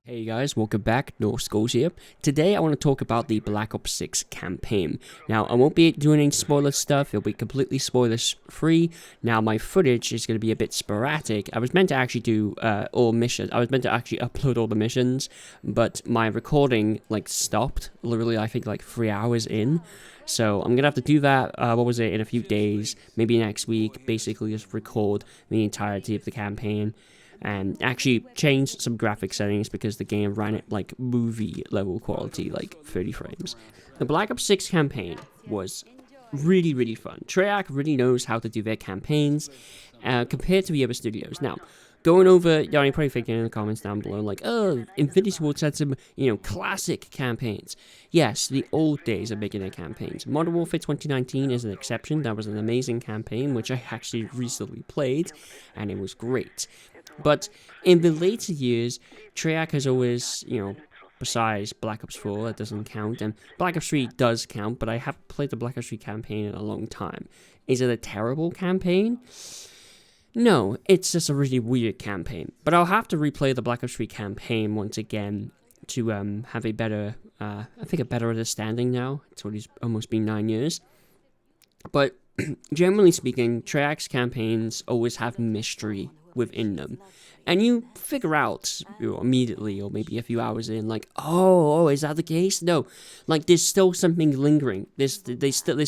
Hey guys, welcome back, North Skulls here. Today I want to talk about the Black Ops 6 campaign. Now, I won't be doing any spoiler stuff, it'll be completely spoilers free. Now, my footage is going to be a bit sporadic. I was meant to actually do all missions, I was meant to actually upload all the missions, but my recording, stopped, literally I think 3 hours in. So I'm going to have to do that, in a few days, maybe next week, basically just record the entirety of the campaign. And actually changed some graphic settings because the game ran at movie level quality, 30 frames. The Black Ops 6 campaign was really fun. Treyarch really knows how to do their campaigns compared to the other studios. Now, going over, you're probably thinking in the comments down below, oh, Infinity Ward had some, classic campaigns. Yes, the old days of making their campaigns. Modern Warfare 2019 is an exception. That was an amazing campaign, which I actually recently played, and it was great. But in the later years, Treyarch has always, besides Black Ops 4, that doesn't count, and Black Ops 3 does count, but I haven't played the Black Ops 3 campaign in a long time. Is it a terrible campaign? No, it's just a really weird campaign. But I'll have to replay the Black Ops 3 campaign once again to have a better, a better understanding now. It's almost been 9 years. But generally speaking, Treyarch's campaigns always have mystery within them, and you figure out immediately, or maybe a few hours in, oh, is that the case? No, there's still something lingering. There's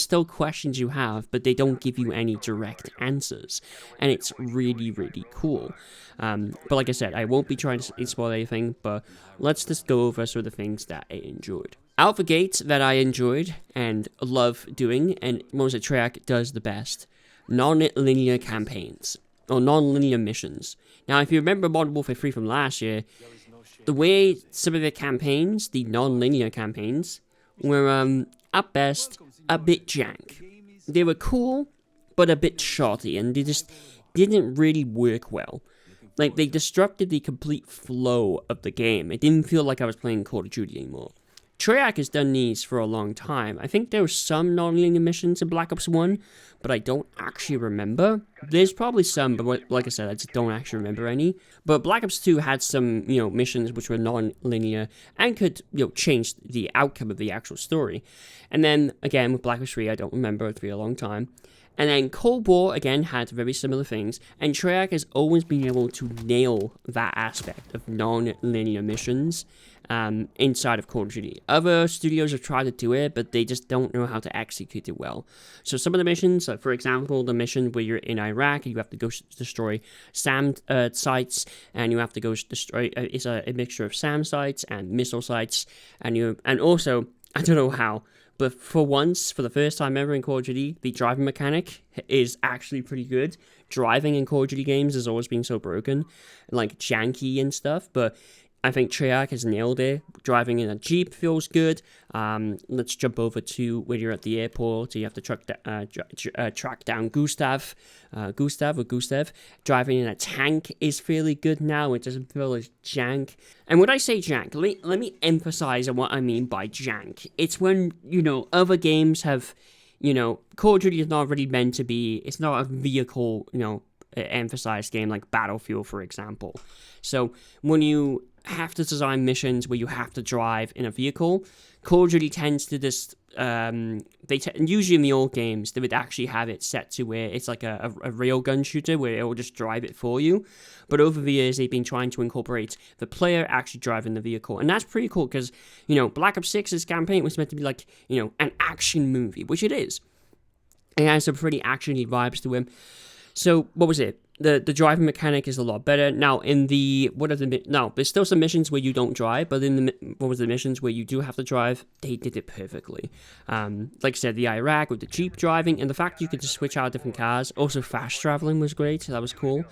still questions you have, but they don't give you any direct answers, and it's really cool. But like I said, I won't be trying to spoil anything, but let's just go over sort of the things that I enjoyed. Out the gate that I enjoyed and love doing, and most of Treyarch does the best, non-linear campaigns. Or non-linear missions. Now, if you remember Modern Warfare 3 from last year, the way some of the campaigns, the non-linear campaigns, were, at best, a bit jank. They were cool, but a bit shoddy, and they just didn't really work well. They disrupted the complete flow of the game. It didn't feel like I was playing Call of Duty anymore. Treyarch has done these for a long time. I think there were some non-linear missions in Black Ops 1, but I don't actually remember. There's probably some, but like I said, I just don't actually remember any. But Black Ops 2 had some, missions which were non-linear and could, change the outcome of the actual story. And then, again, with Black Ops 3, I don't remember. It's been a long time. And then Cold War, again, had very similar things, and Treyarch has always been able to nail that aspect of non-linear missions inside of Call of Duty. Other studios have tried to do it, but they just don't know how to execute it well. So some of the missions, for example, the mission where you're in Iraq, and you have to go destroy SAM sites, and you have to go destroy, it's a mixture of SAM sites and missile sites, and also, I don't know how, but for once, for the first time ever in Call of Duty, the driving mechanic is actually pretty good. Driving in Call of Duty games has always been so broken, janky and stuff, but I think Treyarch has nailed it. Driving in a Jeep feels good. Let's jump over to when you're at the airport. So you have to track down Gustav. Driving in a tank is fairly good now. It doesn't feel as jank. And when I say jank, let me emphasize on what I mean by jank. It's when, other games have, Call of Duty is not really meant to be, it's not a vehicle, emphasized game like Battlefield, for example. So when you have to design missions where you have to drive in a vehicle, Call of Duty tends to just, usually in the old games, they would actually have it set to where it's like a railgun shooter where it will just drive it for you. But over the years, they've been trying to incorporate the player actually driving the vehicle. And that's pretty cool because, Black Ops 6's campaign was meant to be an action movie, which it is. It has some pretty actiony vibes to him. So, what was it? The driving mechanic is a lot better. Now, there's still some missions where you don't drive, but in the missions where you do have to drive, they did it perfectly. Like I said, the Iraq with the Jeep driving, and the fact you could just switch out different cars. Also, fast traveling was great. That was cool.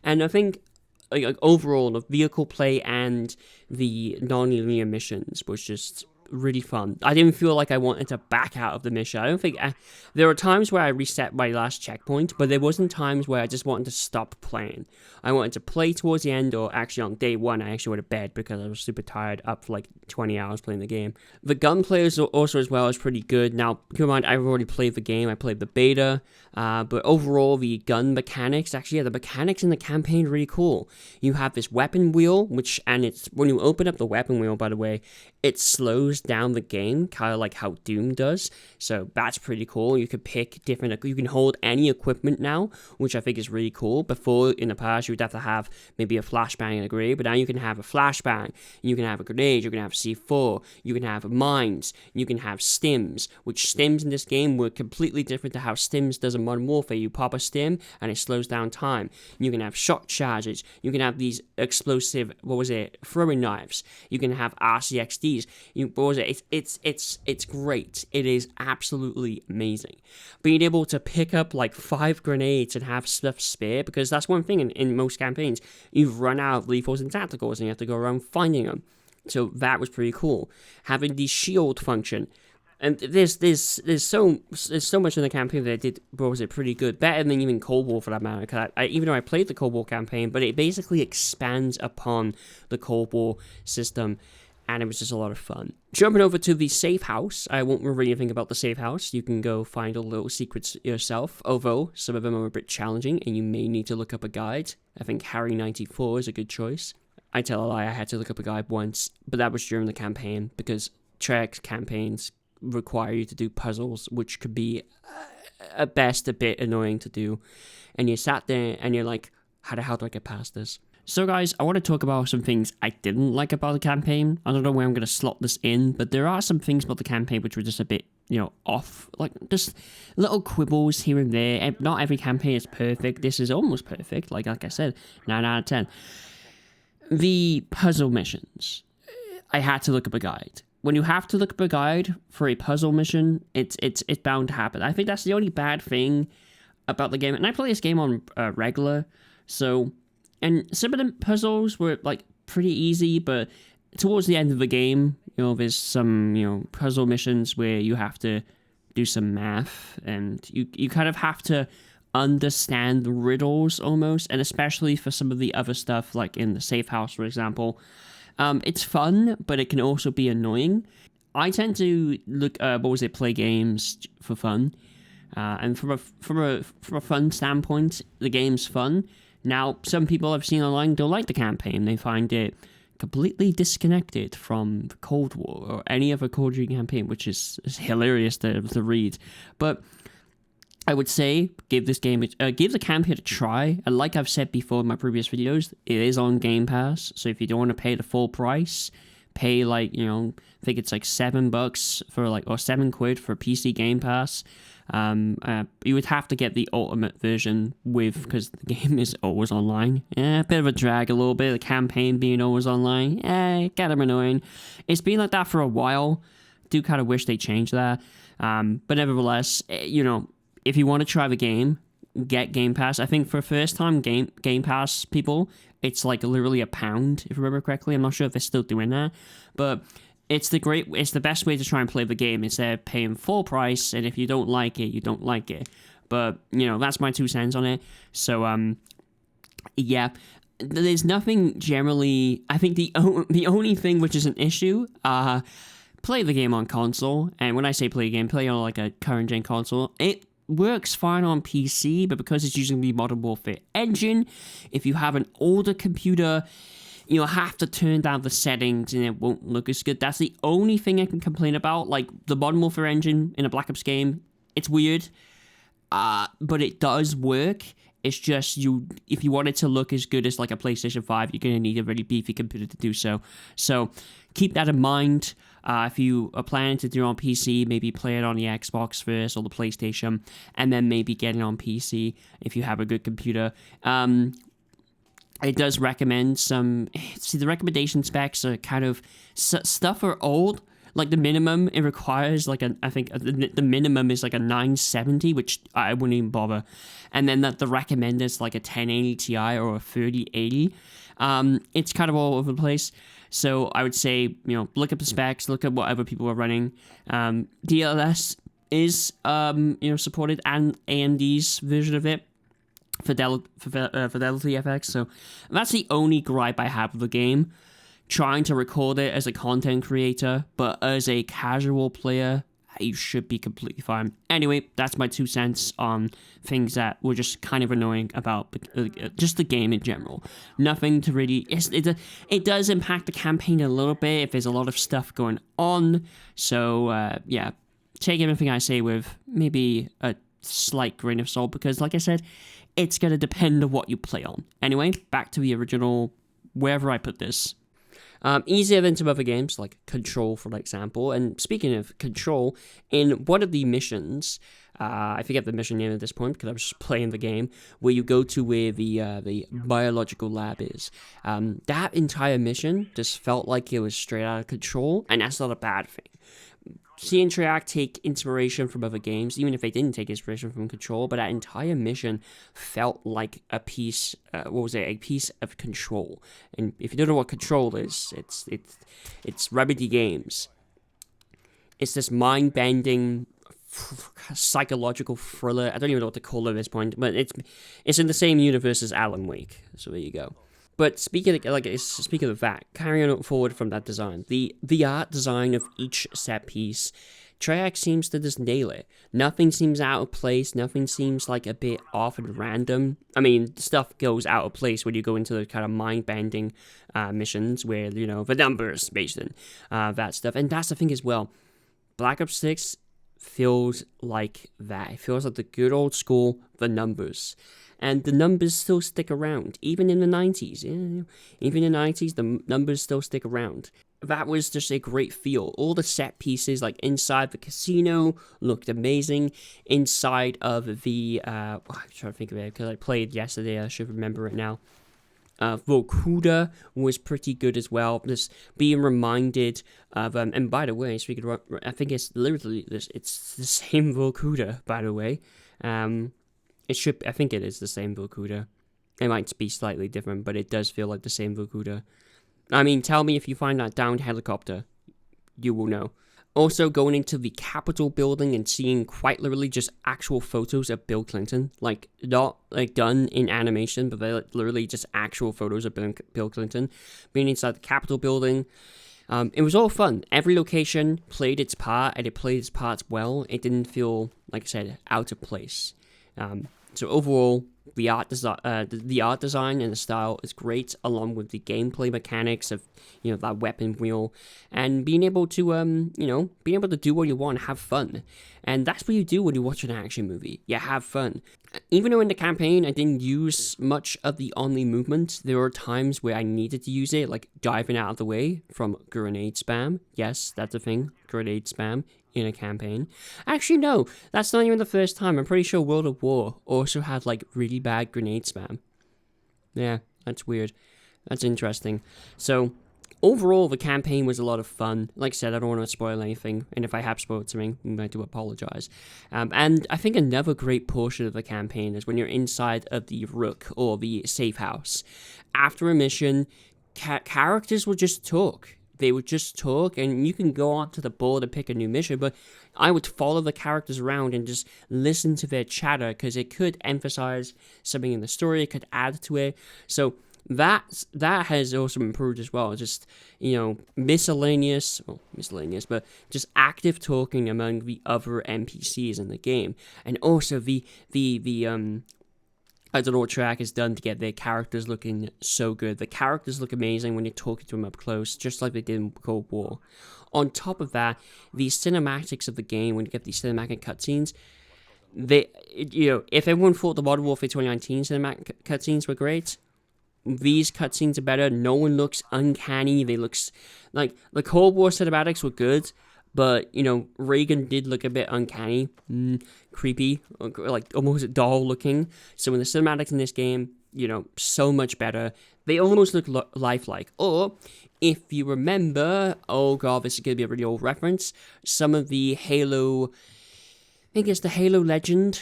And I think, overall, the vehicle play and the non-linear missions was just really fun. I didn't feel like I wanted to back out of the mission. I don't think there were times where I reset my last checkpoint, but there wasn't times where I just wanted to stop playing. I wanted to play towards the end, or actually on day one, I actually went to bed because I was super tired, up for like 20 hours playing the game. The gunplay is also as well is pretty good. Now, keep in mind, I've already played the game. I played the beta, but overall, the gun mechanics, actually, yeah, the mechanics in the campaign are really cool. You have this weapon wheel, and it's when you open up the weapon wheel, by the way, it slows down the game, kind of like how Doom does. So that's pretty cool. You could pick different, you can hold any equipment now, which I think is really cool. Before, in the past, you would have to have maybe a flashbang and a grenade, but now you can have a flashbang, you can have a grenade, you can have C4, you can have mines, you can have stims, which stims in this game were completely different to how stims does in Modern Warfare. You pop a stim and it slows down time. You can have shot charges, you can have these explosive, throwing knives, you can have RCXDs, it's great. It is absolutely amazing. Being able to pick up like 5 grenades and have stuff spare, because that's one thing in most campaigns, you've run out of lethals and tacticals and you have to go around finding them. So that was pretty cool. Having the shield function. And there's so much in the campaign that I did, pretty good. Better than even Cold War for that matter. Cause even though I played the Cold War campaign, but it basically expands upon the Cold War system. And it was just a lot of fun. Jumping over to the safe house. I won't reveal anything about the safe house. You can go find all the little secrets yourself. Although, some of them are a bit challenging and you may need to look up a guide. I think Harry94 is a good choice. I tell a lie, I had to look up a guide once. But that was during the campaign. Because Treyarch campaigns require you to do puzzles, which could be, at best, a bit annoying to do. And you sat there and you're like, how do I get past this? So guys, I want to talk about some things I didn't like about the campaign. I don't know where I'm going to slot this in, but there are some things about the campaign which were just a bit, off. Like, just little quibbles here and there. Not every campaign is perfect. This is almost perfect. Like I said, 9 out of 10. The puzzle missions. I had to look up a guide. When you have to look up a guide for a puzzle mission, it's bound to happen. I think that's the only bad thing about the game. And I play this game on regular, so... And some of the puzzles were, like, pretty easy, but towards the end of the game, there's some, puzzle missions where you have to do some math, and you kind of have to understand the riddles, almost, and especially for some of the other stuff, like in the safe house, for example. It's fun, but it can also be annoying. I tend to play games for fun, and from a fun standpoint, the game's fun. Now, some people I've seen online don't like the campaign. They find it completely disconnected from the Cold War or any other Cold War campaign, which is hilarious to read. But I would say give the campaign a try. And like I've said before in my previous videos, it is on Game Pass. So if you don't want to pay the full price, pay I think it's like $7 for or £7 for PC Game Pass. You would have to get the ultimate version because the game is always online. A bit of a drag a little bit, the campaign being always online. Kind of annoying. It's been like that for a while. Do kind of wish they changed that. But nevertheless, if you want to try the game, get Game Pass. I think for first time Game Pass people, it's like literally £1, if I remember correctly. I'm not sure if they're still doing that, but it's the best way to try and play the game instead of paying full price, and if you don't like it, you don't like it. But, that's my 2 cents on it. So, yeah, there's nothing generally, I think the only thing which is an issue, play the game on console, and when I say play a game, play on like a current gen console. It works fine on PC, but because it's using the Modern Warfare engine, if you have an older computer, you'll have to turn down the settings and it won't look as good. That's the only thing I can complain about. Like, the Modern Warfare engine in a Black Ops game, it's weird, but it does work. It's just, if you want it to look as good as like a PlayStation 5, you're going to need a really beefy computer to do so. So keep that in mind. If you are planning to do it on PC, maybe play it on the Xbox first or the PlayStation, and then maybe get it on PC if you have a good computer. It does recommend the recommendation specs are kind of, stuff are old. Like the minimum it requires, I think the minimum is like a 970, which I wouldn't even bother. And then the recommended is like a 1080 Ti or a 3080. It's kind of all over the place. So I would say, look up the specs, look at what other people are running. DLS is, supported, and AMD's version of it. Fidelity FX. So that's the only gripe I have with the game. Trying to record it as a content creator, but as a casual player, you should be completely fine. Anyway, that's my 2 cents on things that were just kind of annoying about just the game in general. Nothing to really... It does impact the campaign a little bit if there's a lot of stuff going on. So, yeah, take everything I say with maybe a slight grain of salt, because, like I said, it's going to depend on what you play on. Anyway, back to the original, wherever I put this. Easier than some other games, like Control, for example. And speaking of Control, in one of the missions, I forget the mission name at this point because I was just playing the game, where you go to where the biological lab is. That entire mission just felt like it was straight out of Control, and that's not a bad thing. Seeing Treyarch take inspiration from other games, even if they didn't take inspiration from Control, but that entire mission felt like a piece, a piece of Control. And if you don't know what Control is, it's Remedy Games. It's this mind-bending, psychological thriller. I don't even know what to call it at this point, but it's in the same universe as Alan Wake. So there you go. But speaking of that, carrying on forward from that design, the art design of each set piece, Treyarch seems to just nail it. Nothing seems out of place. Nothing seems like a bit off and random. I mean, stuff goes out of place when you go into the kind of mind-bending missions where, the numbers based on that stuff. And that's the thing as well. Black Ops 6 feels like that. It feels like the good old school, the numbers. And the numbers still stick around, even in the 90s. Yeah, even in the 90s, the numbers still stick around. That was just a great feel. All the set pieces, like inside the casino, looked amazing. Inside of the, I'm trying to think of it, because I played yesterday, I should remember it now. Volcuda was pretty good as well. Just being reminded of, and by the way, speaking of, I think it's literally, it's the same Volcuda, by the way. I think it is the same Volcuda. It might be slightly different, but it does feel like the same Volcuda. I mean, tell me if you find that downed helicopter. You will know. Also, going into the Capitol building and seeing quite literally just actual photos of Bill Clinton. Like, not, done in animation, but they're literally just actual photos of Bill Clinton. Being inside the Capitol building. It was all fun. Every location played its part, and it played its parts well. It didn't feel, like I said, out of place. So overall, the art design and the style is great, along with the gameplay mechanics of, that weapon wheel, and being able to, being able to do what you want, have fun. And that's what you do when you watch an action movie. You have fun. Even though in the campaign I didn't use much of the only movement, there were times where I needed to use it, like diving out of the way from grenade spam. Yes, that's a thing, grenade spam in a campaign. Actually, no, that's not even the first time. I'm pretty sure World of War also had, really bad grenade spam. Yeah, that's weird. That's interesting. So, overall, the campaign was a lot of fun. Like I said, I don't want to spoil anything, and if I have spoiled something, I do apologize. And I think another great portion of the campaign is when you're inside of the Rook, or the safe house. After a mission, characters will just talk. They would just talk, and you can go onto the board and pick a new mission, but I would follow the characters around and just listen to their chatter, because it could emphasize something in the story, it could add to it. So that has also improved as well. Just, miscellaneous, but just active talking among the other NPCs in the game. And also the I don't know what Treyarch has done to get their characters looking so good. The characters look amazing when you're talking to them up close, just like they did in Cold War. On top of that, the cinematics of the game, when you get these cinematic cutscenes, if everyone thought the Modern Warfare 2019 cinematic cutscenes were great, these cutscenes are better. No one looks uncanny. They look like the Cold War cinematics were good, but, Reagan did look a bit uncanny, creepy, like almost doll looking. So in the cinematics in this game, so much better. They almost look lifelike. Or, if you remember, oh god, this is going to be a really old reference, some of the Halo, I think it's the Halo Legend,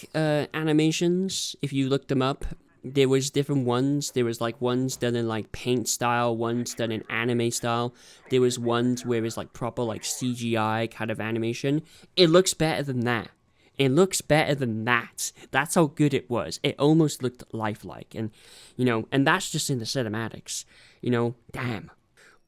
animations, if you look them up, there was different ones. There was like ones done in like paint style, ones done in anime style. There was ones where it's like proper like CGI kind of animation. It looks better than that. It looks better than that. That's how good it was. It almost looked lifelike. And, and that's just in the cinematics. Damn.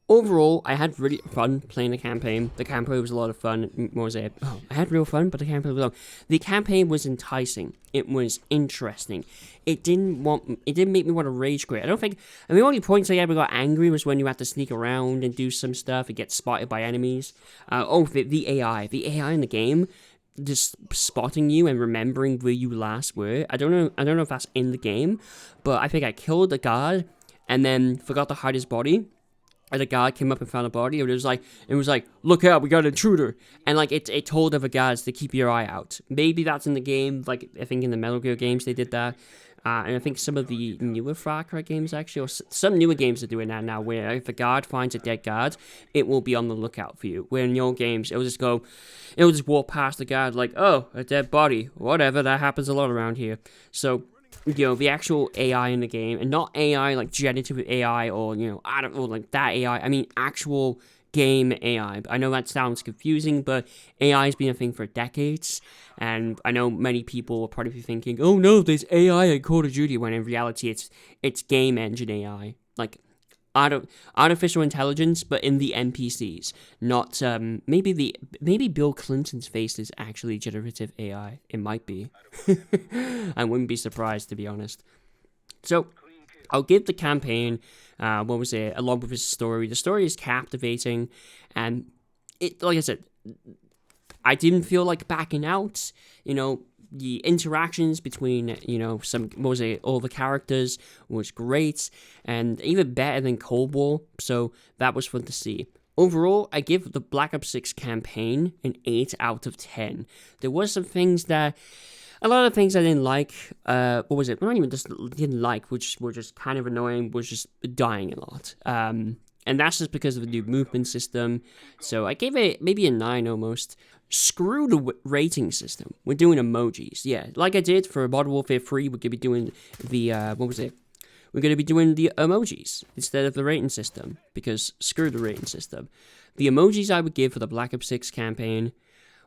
Overall, I had really fun playing the campaign. The campaign was a lot of fun. What was it? Oh, I had real fun, but the campaign was long. The campaign was enticing. It was interesting. It didn't make me want to rage quit. The only points I ever got angry was when you had to sneak around and do some stuff and get spotted by enemies. The AI. The AI in the game, just spotting you and remembering where you last were. I don't know if that's in the game, but I think I killed a guard and then forgot to hide his body. And a guard came up and found a body, and it was like, look out, we got an intruder. And like it told other guards to keep your eye out. Maybe that's in the game, like I think in the Metal Gear games they did that. And I think some of the newer Far Cry games actually, or some newer games are doing that now, where if a guard finds a dead guard, it will be on the lookout for you. Where in your games, it'll just walk past the guard like, oh, a dead body, whatever, that happens a lot around here. So, the actual AI in the game, and not AI like generative AI or, like that AI, I mean actual game AI. I know that sounds confusing, but AI has been a thing for decades, and I know many people will probably be thinking, oh no, there's AI in Call of Duty, when in reality it's game engine AI, like artificial intelligence, but in the NPCs, not maybe Bill Clinton's face is actually generative AI. It might be. I wouldn't be surprised, to be honest. So I'll give the campaign, along with its story. The story is captivating, and it, like I said, I didn't feel like backing out. The interactions between, all the characters was great, and even better than Cold War, so that was fun to see. Overall, I give the Black Ops 6 campaign an 8 out of 10. There was a lot of things I didn't like. Not even just didn't like, which were just kind of annoying, was just dying a lot. And that's just because of the new movement system. So I gave it maybe a 9 almost. Screw the rating system. We're doing emojis. Yeah, like I did for Modern Warfare 3, we're going to be doing the, We're going to be doing the emojis instead of the rating system, because screw the rating system. The emojis I would give for the Black Ops 6 campaign,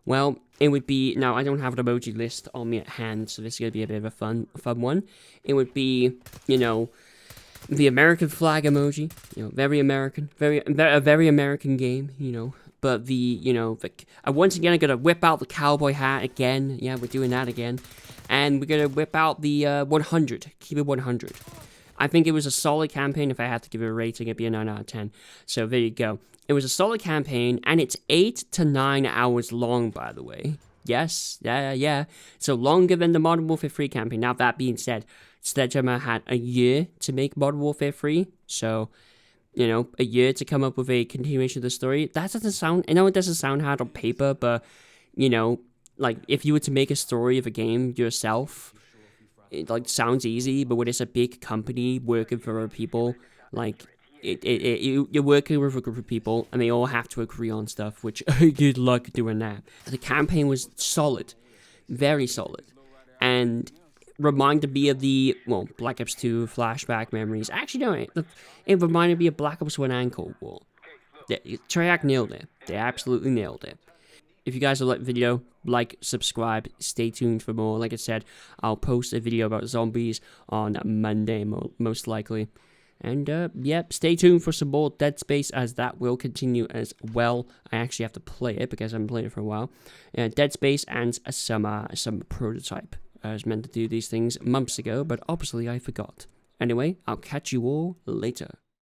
well, it would be, now I don't have an emoji list on me at hand, so this is going to be a bit of a fun one. It would be, the American flag emoji, very American, a very American game, but I'm once again going to whip out the cowboy hat again. Yeah, we're doing that again. And we're going to whip out the 100. Keep it 100. I think it was a solid campaign. If I had to give it a rating, it'd be a 9 out of 10. So there you go. It was a solid campaign, and it's 8 to 9 hours long, by the way. Yes, yeah. So longer than the Modern Warfare 3 campaign. Now, that being said, Sledgehammer had a year to make Modern Warfare 3. So, a year to come up with a continuation of the story. That doesn't sound, I know it doesn't sound hard on paper, but, like, if you were to make a story of a game yourself, it, like, sounds easy, but when it's a big company working for other people, like, you're working with a group of people, and they all have to agree on stuff, which, good luck doing that. The campaign was solid, very solid, and reminded me of the, Black Ops 2 flashback memories. Actually, no, it reminded me of Black Ops 1 and Cold War. Treyarch nailed it. They absolutely nailed it. If you guys have liked the video, like, subscribe, stay tuned for more. Like I said, I'll post a video about zombies on Monday, most likely. And, stay tuned for some more Dead Space, as that will continue as well. I actually have to play it, because I haven't played it for a while. Dead Space and some prototype. I was meant to do these things months ago, but obviously I forgot. Anyway, I'll catch you all later.